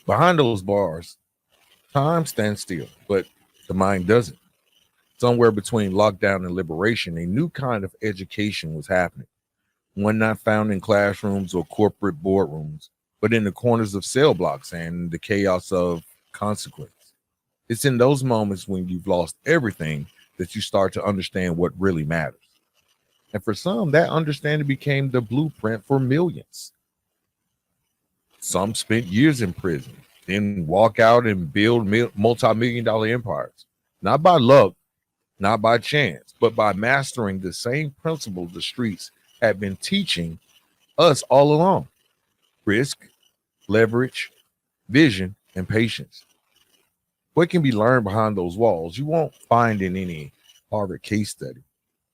Behind those bars, time stands still, but the mind doesn't. Somewhere between lockdown and liberation, a new kind of education was happening. One not found in classrooms or corporate boardrooms, but in the corners of cell blocks and the chaos of consequence. It's in those moments when you've lost everything that you start to understand what really matters. And for some, that understanding became the blueprint for millions. Some spent years in prison, then walk out and build multi-million dollar empires. Not by luck, not by chance, but by mastering the same principles the streets had been teaching us all along: risk, leverage, vision, and patience. What can be learned behind those walls, you won't find in any Harvard case study,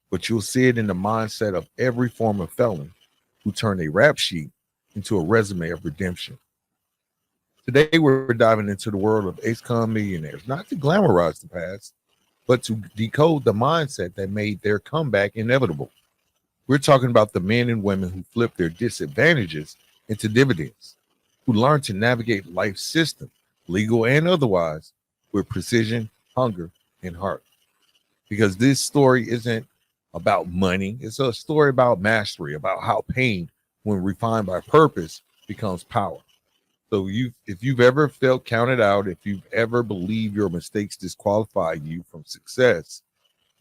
but you'll see it in the mindset of every former felon who turned a rap sheet into a resume of redemption. Today, we're diving into the world of ex-con millionaires, not to glamorize the past, but to decode the mindset that made their comeback inevitable. We're talking about the men and women who flipped their disadvantages into dividends, who learned to navigate life's system, legal and otherwise, with precision, hunger, and heart. Because this story isn't about money, it's a story about mastery, about how pain, when refined by purpose, becomes power. So if you've ever felt counted out, if you've ever believed your mistakes disqualify you from success,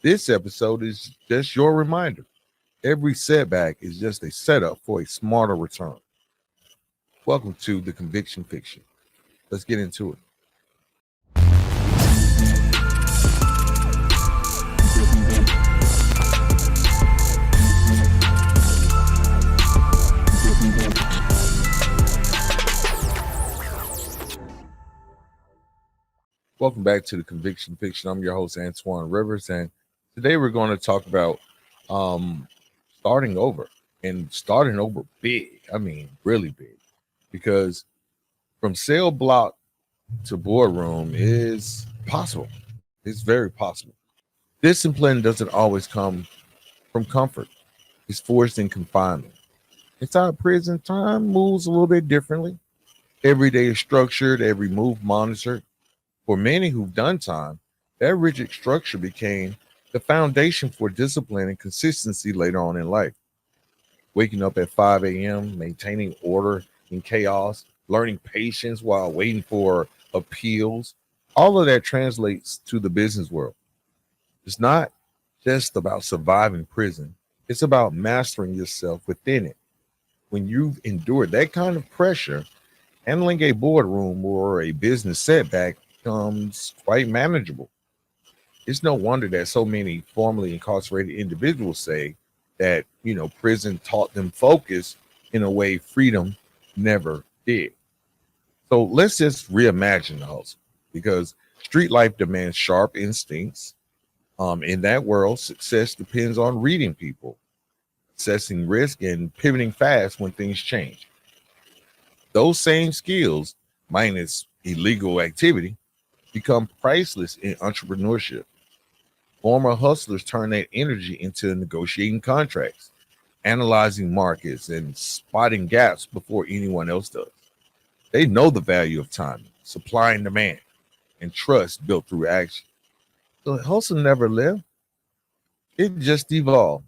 this episode is just your reminder. Every setback is just a setup for a smarter return. Welcome to the Conviction Fiction. Let's get into it. Welcome back to the Conviction Fiction. I'm your host, Antoine Rivers, and today we're going to talk about starting over, and starting over big. I mean, really big, because from cell block to boardroom is possible. It's very possible. Discipline doesn't always come from comfort. It's forced in confinement. Inside prison, time moves a little bit differently. Every day is structured, every move monitored. For many who've done time, that rigid structure became the foundation for discipline and consistency later on in life. Waking up at 5 a.m., maintaining order in chaos, learning patience while waiting for appeals, all of that translates to the business world. It's not just about surviving prison, it's about mastering yourself within it. When you've endured that kind of pressure, handling a boardroom or a business setback becomes quite manageable. It's no wonder that so many formerly incarcerated individuals say that, prison taught them focus in a way freedom never did. So let's just reimagine the hustle, because street life demands sharp instincts. In that world, success depends on reading people, assessing risk, and pivoting fast when things change. Those same skills, minus illegal activity, become priceless in entrepreneurship. Former hustlers turn that energy into negotiating contracts, analyzing markets, and spotting gaps before anyone else does. They know the value of time, supply and demand, and trust built through action. The hustle never lived, it just evolved.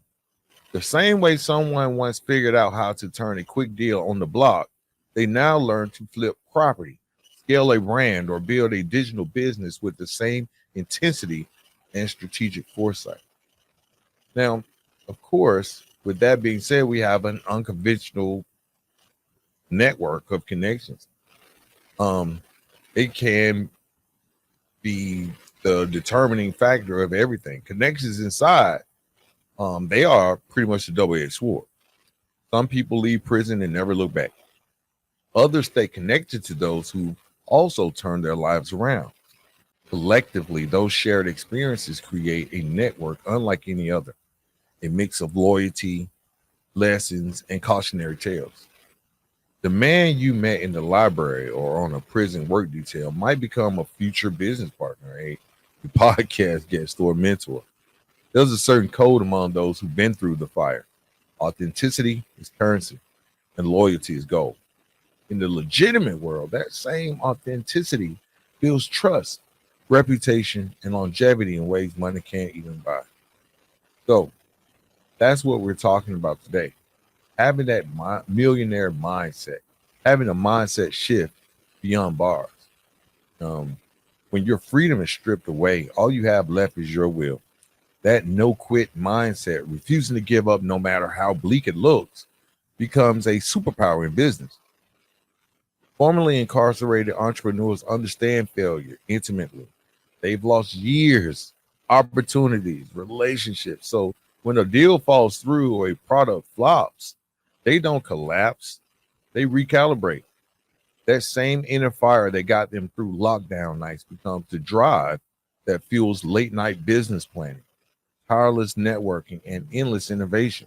The same way someone once figured out how to turn a quick deal on the block, they now learn to flip property, scale a brand, or build a digital business with the same intensity and strategic foresight. Now, of course, with that being said, we have an unconventional network of connections. It can be the determining factor of everything. Connections inside, they are pretty much a double-edged sword. Some people leave prison and never look back. Others stay connected to those who also turn their lives around. Collectively, those shared experiences create a network unlike any other, a mix of loyalty, lessons, and cautionary tales. The man you met in the library or on a prison work detail might become a future business partner, a podcast guest, or mentor. There's a certain code among those who've been through the fire. Authenticity is currency, and loyalty is gold. In the legitimate world, that same authenticity builds trust, reputation, and longevity in ways money can't even buy. So that's what we're talking about today. Having that millionaire mindset, having a mindset shift beyond bars. Um, when your freedom is stripped away, all you have left is your will. That no quit mindset, refusing to give up no matter how bleak it looks, becomes a superpower in business. Formerly incarcerated entrepreneurs understand failure intimately. They've lost years, opportunities, relationships. So when a deal falls through or a product flops, they don't collapse, they recalibrate. That same inner fire that got them through lockdown nights becomes the drive that fuels late night business planning, tireless networking, and endless innovation.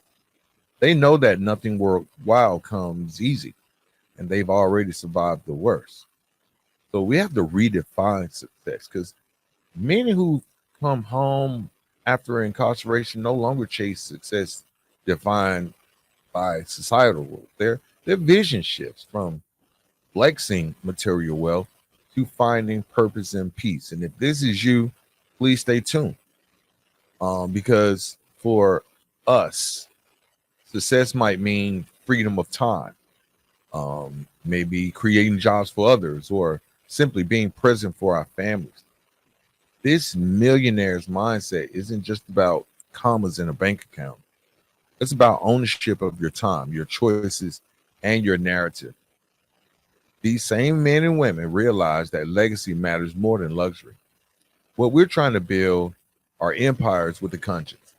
They know that nothing worthwhile comes easy, and they've already survived the worst. So we have to redefine success because many who come home after incarceration no longer chase success defined by societal rules. Their vision shifts from flexing material wealth to finding purpose and peace. And if this is you, please stay tuned. Because for us, success might mean freedom of time, maybe creating jobs for others, or simply being present for our families. This millionaire's mindset isn't just about commas in a bank account. It's about ownership of your time, your choices, and your narrative. These same men and women realize that legacy matters more than luxury. What we're trying to build are empires with a conscience,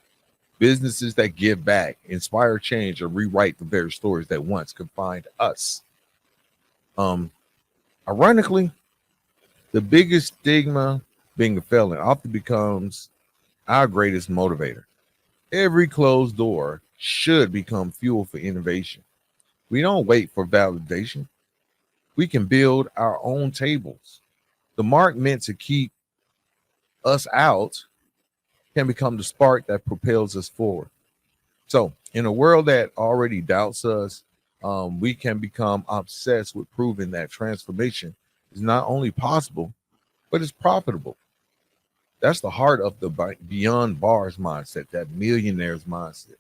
businesses that give back, inspire change, or rewrite the very stories that once confined us. Um, Ironically, the biggest stigma being a felon often becomes our greatest motivator. Every closed door should become fuel for innovation. We don't wait for validation. We can build our own tables. The mark meant to keep us out can become the spark that propels us forward. So, in a world that already doubts us, we can become obsessed with proving that transformation is not only possible, but it's profitable. That's the heart of the beyond bars mindset, that millionaire's mindset.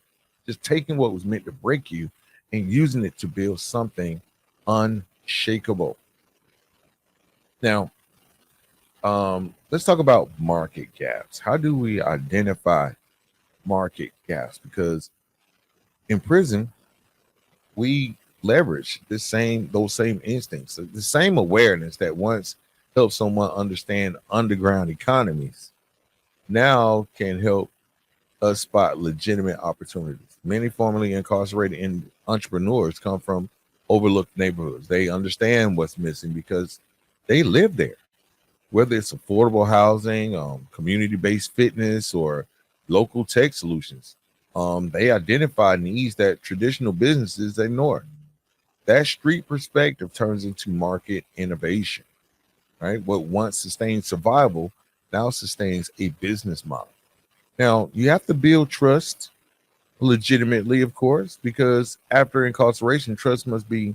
Just taking what was meant to break you and using it to build something unshakable. Now, let's talk about market gaps. How do we identify market gaps? Because in prison, we leverage those same instincts, the same awareness that once helped someone understand underground economies now can help us spot legitimate opportunities. Many formerly incarcerated entrepreneurs come from overlooked neighborhoods. They understand what's missing because they live there, whether it's affordable housing, community-based fitness, or local tech solutions. They identify needs that traditional businesses ignore. That street perspective turns into market innovation, right? What once sustained survival now sustains a business model. Now, you have to build trust legitimately, of course, because after incarceration, trust must be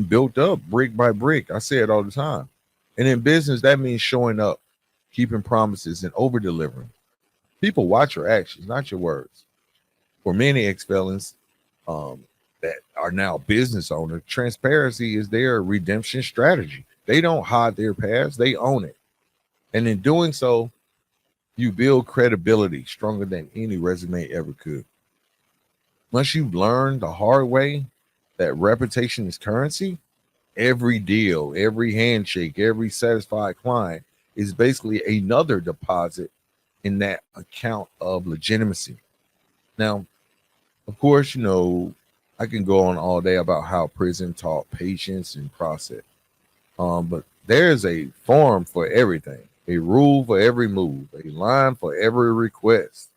built up brick by brick. I say it all the time. And in business, that means showing up, keeping promises, and over delivering. People watch your actions, not your words. For many ex-felons that are now business owners, transparency is their redemption strategy. They don't hide their past, they own it. And in doing so, you build credibility stronger than any resume ever could. Once you've learned the hard way that reputation is currency, every deal, every handshake, every satisfied client is basically another deposit in that account of legitimacy. Now, of course, I can go on all day about how prison taught patience and process. But there's a form for everything, a rule for every move, a line for every request.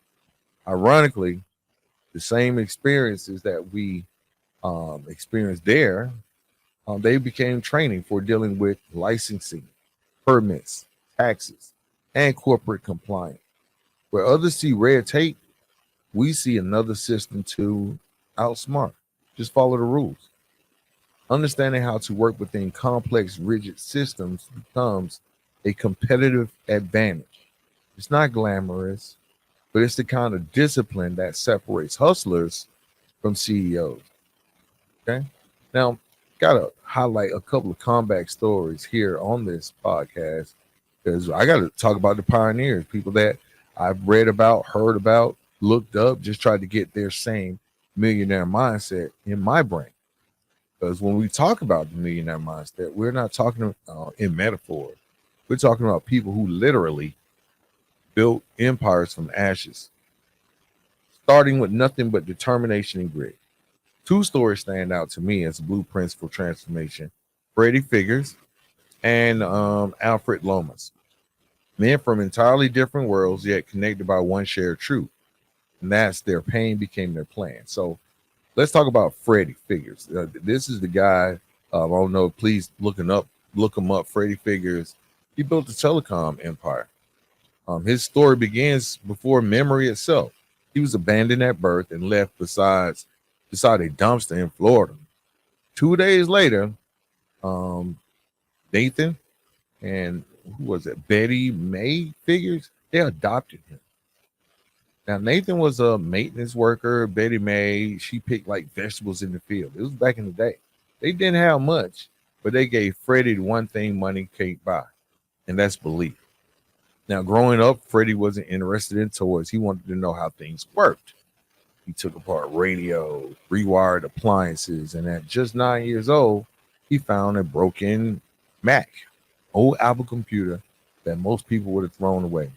Ironically, the same experiences that we experienced there, they became training for dealing with licensing, permits, taxes, and corporate compliance. Where others see red tape, we see another system to outsmart. Just follow the rules. Understanding how to work within complex, rigid systems becomes a competitive advantage. It's not glamorous, but it's the kind of discipline that separates hustlers from CEOs. Okay. Now, got to highlight a couple of comeback stories here on this podcast because I got to talk about the pioneers, people that I've read about, heard about, looked up, just tried to get their same millionaire mindset in my brain. Because when we talk about the millionaire mindset, we're not talking in metaphor. We're talking about people who literally built empires from ashes, starting with nothing but determination and grit. Two stories stand out to me as blueprints for transformation: Freddie Figgers and Alfred Lomas. Men from entirely different worlds, yet connected by one shared truth. And that's their pain became their plan. So let's talk about Freddie Figgers. This is the guy. I don't know. Please look him up. Freddie Figgers. He built the telecom empire. His story begins before memory itself. He was abandoned at birth and left beside a dumpster in Florida. 2 days later, Nathan and who was it? Betty May Figgers. They adopted him. Now, Nathan was a maintenance worker. Betty May, she picked like vegetables in the field. It was back in the day. They didn't have much, but they gave Freddie the one thing money can't buy, and that's belief. Now, growing up, Freddie wasn't interested in toys. He wanted to know how things worked. He took apart radio, rewired appliances, and at just 9 years old, he found a broken Mac, old Apple computer that most people would have thrown away.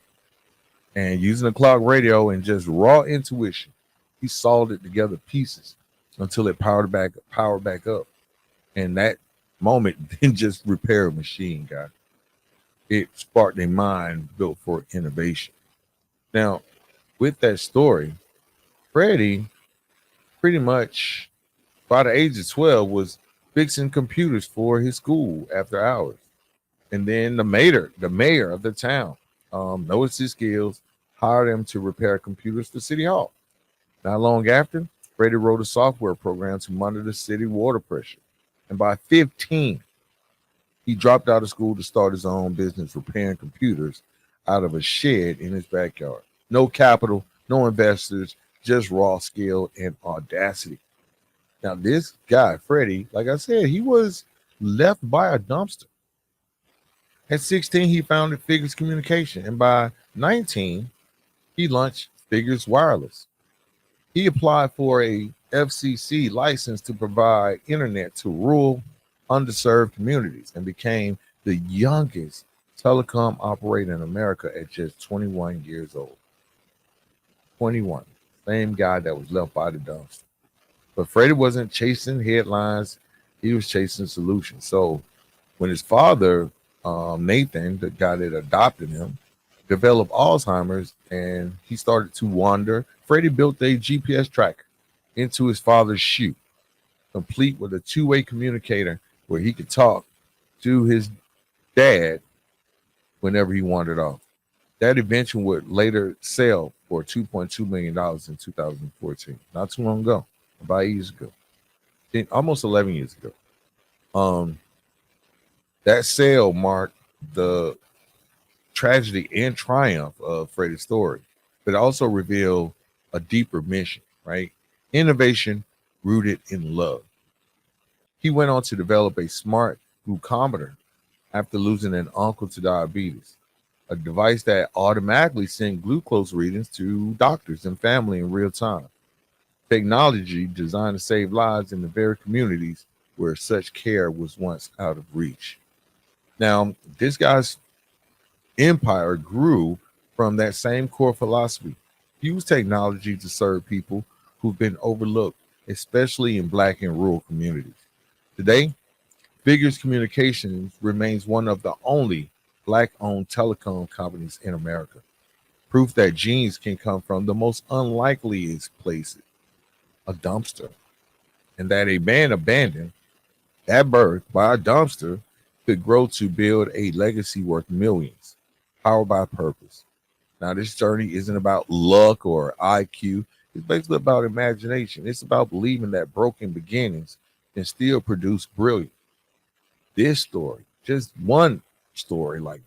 And using a clock radio and just raw intuition, he soldered together pieces until it powered back up. And that moment didn't just repair a machine, guy. It sparked a mind built for innovation. Now, with that story, Freddie pretty much by the age of 12 was fixing computers for his school after hours. And then the mayor of the town noticed his skills, hired him to repair computers for City Hall. Not long after, Freddie wrote a software program to monitor the city water pressure. And by 15, he dropped out of school to start his own business repairing computers out of a shed in his backyard. No capital, no investors, just raw skill and audacity. Now, this guy, Freddie, like I said, he was left by a dumpster. At 16, he founded Figgers Communication, and by 19, he launched Figgers Wireless. He applied for a FCC license to provide internet to rural, underserved communities and became the youngest telecom operator in America at just 21 years old. 21. Same guy that was left by the dumpster. But Freddie wasn't chasing headlines. He was chasing solutions. So when his father, Nathan, the guy that adopted him, developed Alzheimer's and he started to wander, Freddie built a GPS tracker into his father's shoe, complete with a two-way communicator where he could talk to his dad whenever he wandered off. That invention would later sell for $2.2 million in 2014. Not too long ago, about 8 years ago, almost 11 years ago. That sale marked the tragedy and triumph of Freddie's story, but it also revealed a deeper mission, right? Innovation rooted in love. He went on to develop a smart glucometer after losing an uncle to diabetes, a device that automatically sent glucose readings to doctors and family in real time. Technology designed to save lives in the very communities where such care was once out of reach. Now, this guy's empire grew from that same core philosophy. Use technology to serve people who've been overlooked, especially in Black and rural communities. Today, Figgers Communications remains one of the only Black-owned telecom companies in America. Proof that genius can come from the most unlikeliest places, a dumpster, and that a man abandoned at birth by a dumpster could grow to build a legacy worth millions, powered by purpose. Now, this journey isn't about luck or IQ. It's basically about imagination. It's about believing that broken beginnings and still produce brilliance. This story, just one story, like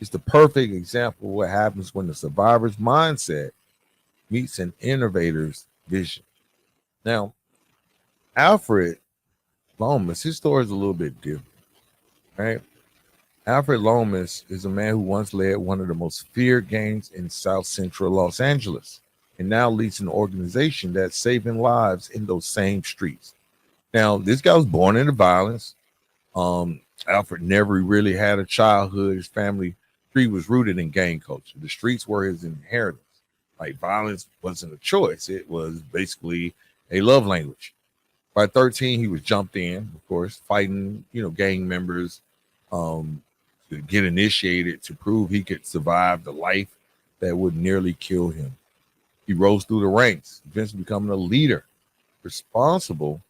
it's the perfect example of what happens when the survivor's mindset meets an innovator's vision. Now, Alfred Lomas, his story is a little bit different, right? Alfred Lomas is a man who once led one of the most feared gangs in South Central Los Angeles and now leads an organization that's saving lives in those same streets. Now, this guy was born into violence. Alfred never really had a childhood. His family tree was rooted in gang culture. The streets were his inheritance. Like violence wasn't a choice. It was basically a love language. By 13, he was jumped in, of course, fighting, gang members to get initiated to prove he could survive the life that would nearly kill him. He rose through the ranks, eventually becoming a leader responsible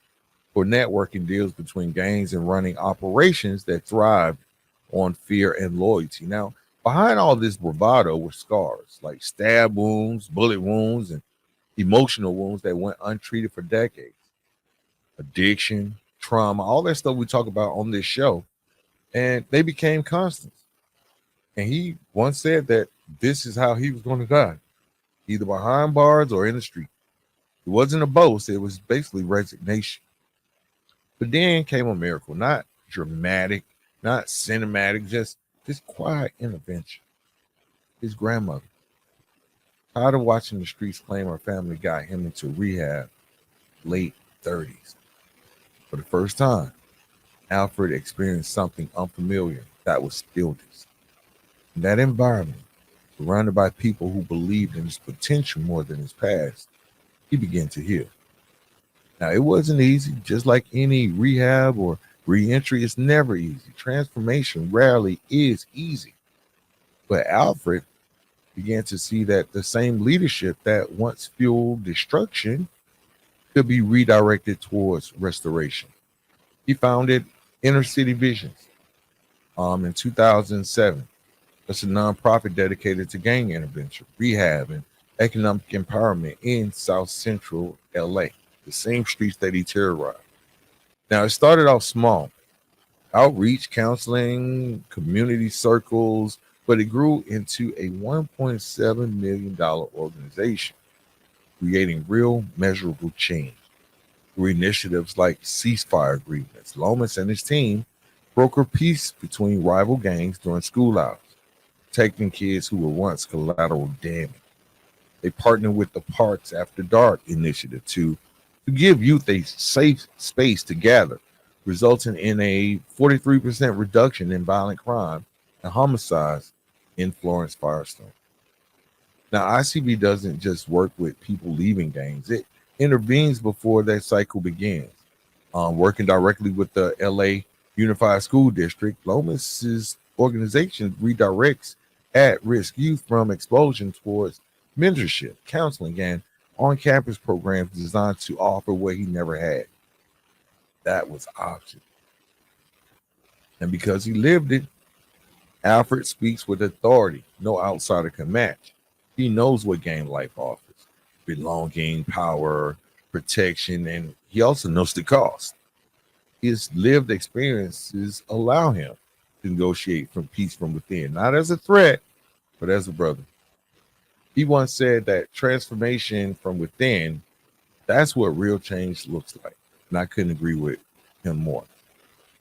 for networking deals between gangs and running operations that thrived on fear and loyalty. Now, behind all this bravado were scars like stab wounds, bullet wounds, and emotional wounds that went untreated for decades. Addiction, trauma, all that stuff we talk about on this show, and they became constants. And he once said that this is how he was going to die, either behind bars or in the street. It wasn't a boast, it was basically resignation. But then came a miracle, not dramatic, not cinematic, just this quiet intervention. His grandmother, tired of watching the streets, claim her family got him into rehab, late 30s. For the first time, Alfred experienced something unfamiliar that was stillness. In that environment, surrounded by people who believed in his potential more than his past, he began to heal. Now, it wasn't easy, just like any rehab or reentry, it's never easy. Transformation rarely is easy. But Alfred began to see that the same leadership that once fueled destruction could be redirected towards restoration. He founded Inner City Visions in 2007. That's a nonprofit dedicated to gang intervention, rehab, and economic empowerment in South Central LA, the same streets that he terrorized. Now, it started off small, outreach, counseling, community circles, but it grew into a $1.7 million organization, creating real measurable change through initiatives like ceasefire agreements. Lomas and his team brokered peace between rival gangs during school hours, protecting kids who were once collateral damage. They partnered with the Parks After Dark initiative to give youth a safe space to gather, resulting in a 43% reduction in violent crime and homicides in Florence Firestone. Now, ICB doesn't just work with people leaving gangs. It intervenes before that cycle begins. Working directly with the LA Unified School District, Lomas's organization redirects at-risk youth from expulsion towards mentorship, counseling, and on-campus programs designed to offer what he never had. That was option. And because he lived it, Alfred speaks with authority no outsider can match. He knows what gang life offers: belonging, power, protection, and he also knows the cost. His lived experiences allow him to negotiate from peace from within, not as a threat, but as a brother. He once said that transformation from within, that's what real change looks like. And I couldn't agree with him more.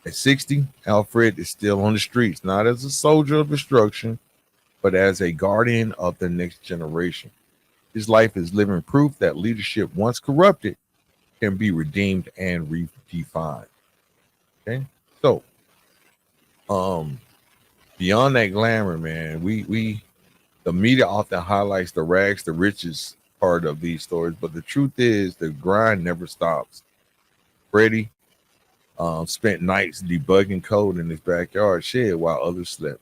At 60, Alfred is still on the streets, not as a soldier of destruction, but as a guardian of the next generation. His life is living proof that leadership, once corrupted, can be redeemed and redefined. Okay, so beyond that glamour, man, we the media often highlights the rags to riches part of these stories, but the truth is the grind never stops. Freddie spent nights debugging code in his backyard shed while others slept.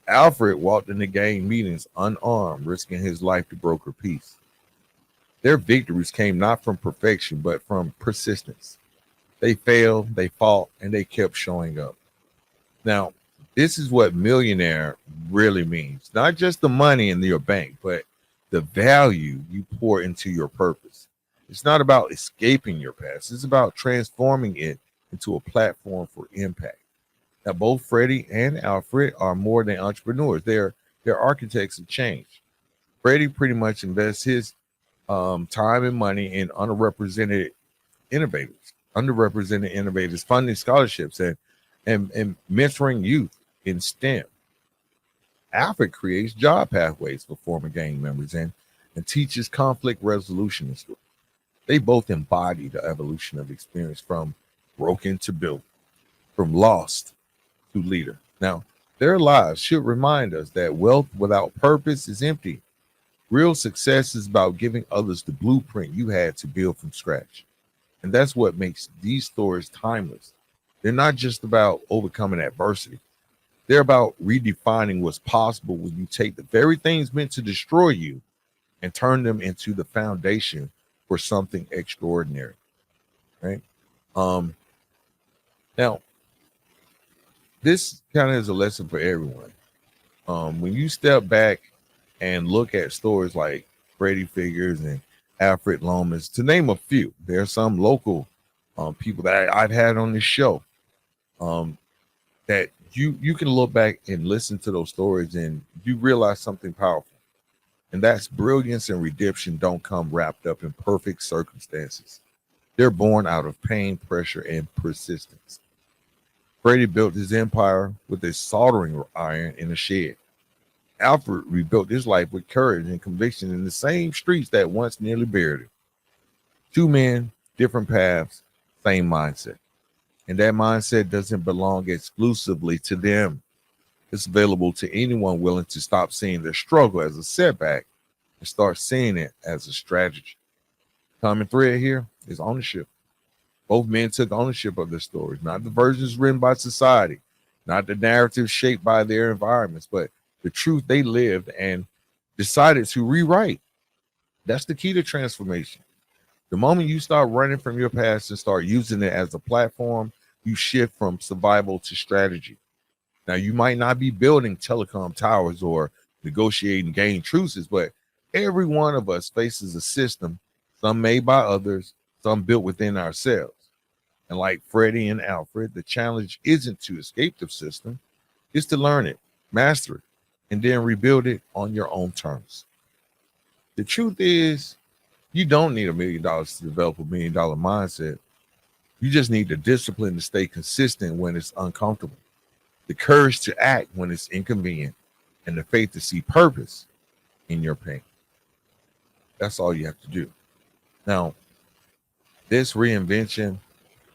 Alfred walked into gang meetings unarmed, risking his life to broker peace. Their victories came not from perfection, but from persistence. They failed, they fought, and they kept showing up. Now, this is what millionaire really means. Not just the money in your bank, but the value you pour into your purpose. It's not about escaping your past. It's about transforming it into a platform for impact. Now, both Freddie and Alfred are more than entrepreneurs. They're architects of change. Freddie pretty much invests his time and money in underrepresented innovators, funding scholarships and mentoring youth in STEM. Alfred creates job pathways for former gang members and teaches conflict resolution in school. They both embody the evolution of experience from broken to built, from lost to leader. Now, their lives should remind us that wealth without purpose is empty. Real success is about giving others the blueprint you had to build from scratch. And that's what makes these stories timeless. They're not just about overcoming adversity. They're about redefining what's possible when you take the very things meant to destroy you and turn them into the foundation for something extraordinary. Right? Now, this kind of is a lesson for everyone. When you step back and look at stories like Freddie Figgers and Alfred Lomas, to name a few, there are some local people that I've had on this show that you can look back and listen to those stories and you realize something powerful. And that's brilliance and redemption don't come wrapped up in perfect circumstances. They're born out of pain, pressure, and persistence. Freddie built his empire with a soldering iron in a shed. Alfred rebuilt his life with courage and conviction in the same streets that once nearly buried him. Two men, different paths, same mindset. And that mindset doesn't belong exclusively to them. It's available to anyone willing to stop seeing their struggle as a setback and start seeing it as a strategy. Common thread here is ownership. Both men took ownership of their stories, not the versions written by society, not the narratives shaped by their environments, but the truth they lived and decided to rewrite. That's the key to transformation. The moment you start running from your past and start using it as a platform, you shift from survival to strategy. Now, you might not be building telecom towers or negotiating game truces, but every one of us faces a system, some made by others, some built within ourselves. And like Freddie and Alfred, the challenge isn't to escape the system, it's to learn it, master it, and then rebuild it on your own terms. The truth is, you don't need $1 million to develop $1 million mindset. You just need the discipline to stay consistent when it's uncomfortable, the courage to act when it's inconvenient, and the faith to see purpose in your pain. That's all you have to do. Now, this reinvention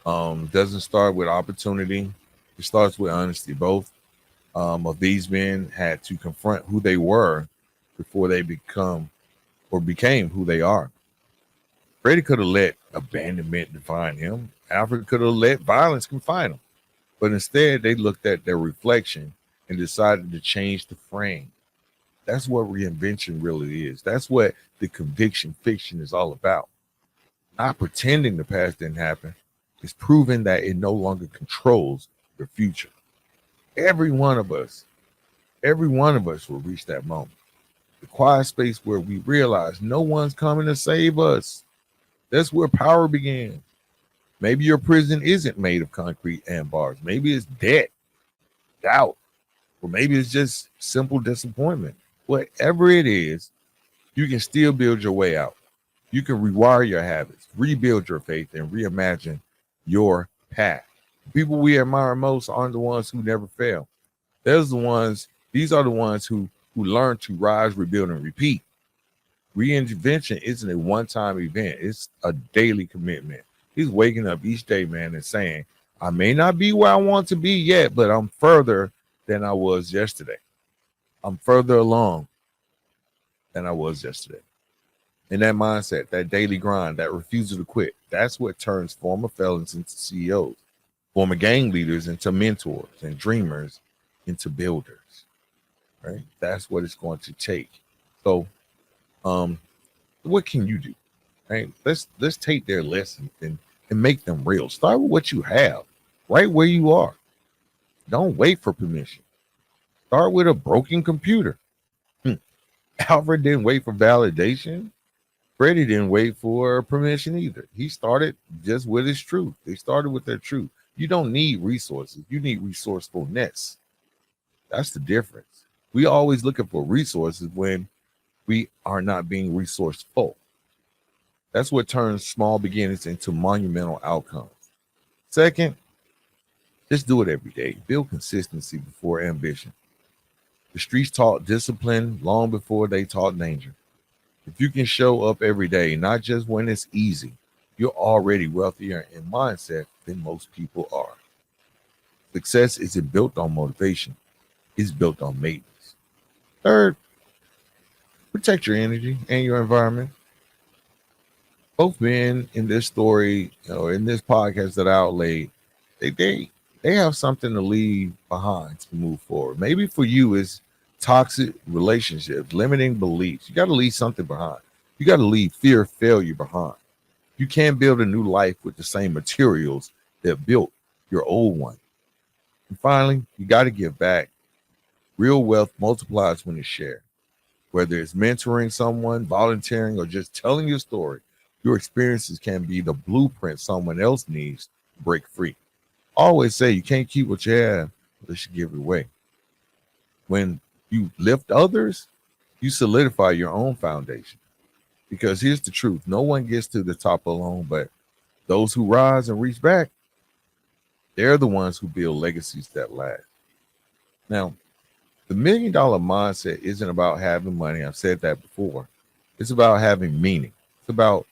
doesn't start with opportunity. It starts with honesty. Both of these men had to confront who they were before they became who they are. Freddie could have let abandonment define him. Alfred could have let violence confine him. But instead, they looked at their reflection and decided to change the frame. That's what reinvention really is. That's what the conviction fiction is all about. Not pretending the past didn't happen. It's proving that it no longer controls the future. Every one of us will reach that moment. The quiet space where we realize no one's coming to save us. That's where power began. Maybe your prison isn't made of concrete and bars. Maybe it's debt, doubt, or maybe it's just simple disappointment. Whatever it is, you can still build your way out. You can rewire your habits, rebuild your faith, and reimagine your path. The people we admire most aren't the ones who never fail. These are the ones who learn to rise, rebuild, and repeat. Reinvention isn't a one-time event. It's a daily commitment. He's waking up each day, man, and saying, I may not be where I want to be yet, but I'm further than I was yesterday. I'm further along than I was yesterday. And that mindset, that daily grind, that refusal to quit, that's what turns former felons into CEOs, former gang leaders into mentors, and dreamers into builders. Right? That's what it's going to take. So, what can you do? Right? Let's take their lessons and make them real. Start with what you have, right where you are. Don't wait for permission. Start with a broken computer. Alfred didn't wait for validation. Freddie didn't wait for permission either. He started just with his truth. They started with their truth. You don't need resources. You need resourcefulness. That's the difference. We always looking for resources when we are not being resourceful. That's what turns small beginnings into monumental outcomes. Second, just do it every day. Build consistency before ambition. The streets taught discipline long before they taught danger. If you can show up every day, not just when it's easy, you're already wealthier in mindset than most people are. Success isn't built on motivation, it's built on maintenance. Third, protect your energy and your environment. Both men in this story, in this podcast that I outlaid, they they they have something to leave behind to move forward. Maybe for you is toxic relationships, limiting beliefs. You got to leave something behind. You got to leave fear of failure behind. You can't build a new life with the same materials that built your old one. And finally, you got to give back. Real wealth multiplies when it's shared. Whether it's mentoring someone, volunteering, or just telling your story, your experiences can be the blueprint someone else needs to break free. I always say you can't keep what you have unless you give it away. When you lift others, you solidify your own foundation. Because here's the truth: no one gets to the top alone, but those who rise and reach back, they're the ones who build legacies that last. Now, the $1 million mindset isn't about having money. I've said that before. It's about having meaning. It's about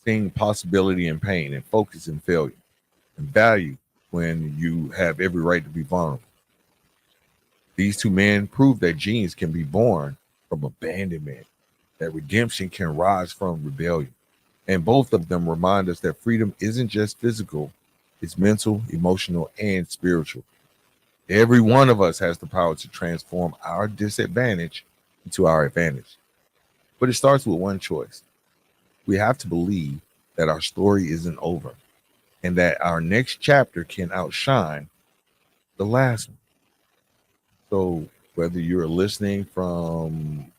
seeing possibility in pain and focus in failure and value when you have every right to be vulnerable. These two men prove that genius can be born from abandonment, that redemption can rise from rebellion. And both of them remind us that freedom isn't just physical, it's mental, emotional, and spiritual. Every one of us has the power to transform our disadvantage into our advantage. But it starts with one choice. We have to believe that our story isn't over and that our next chapter can outshine the last one. So whether you're listening from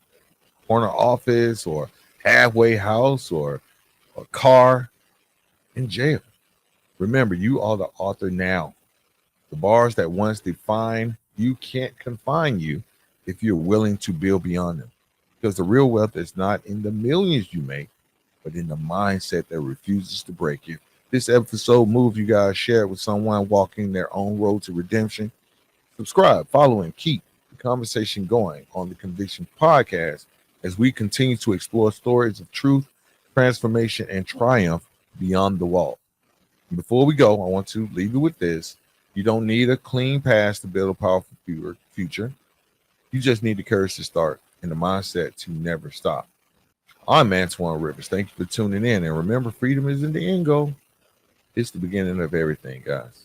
corner office or halfway house or a car in jail, remember you are the author now. The bars that once defined you can't confine you if you're willing to build beyond them. Because the real wealth is not in the millions you make, but in the mindset that refuses to break you. This episode moved you guys, share it with someone walking their own road to redemption. Subscribe, follow, and keep the conversation going on the Conviction Podcast as we continue to explore stories of truth, transformation, and triumph beyond the wall. And before we go, I want to leave you with this. You don't need a clean past to build a powerful future. You just need the courage to start and the mindset to never stop. I'm Antoine Rivers. Thank you for tuning in. And remember, freedom isn't the end goal. It's the beginning of everything, guys.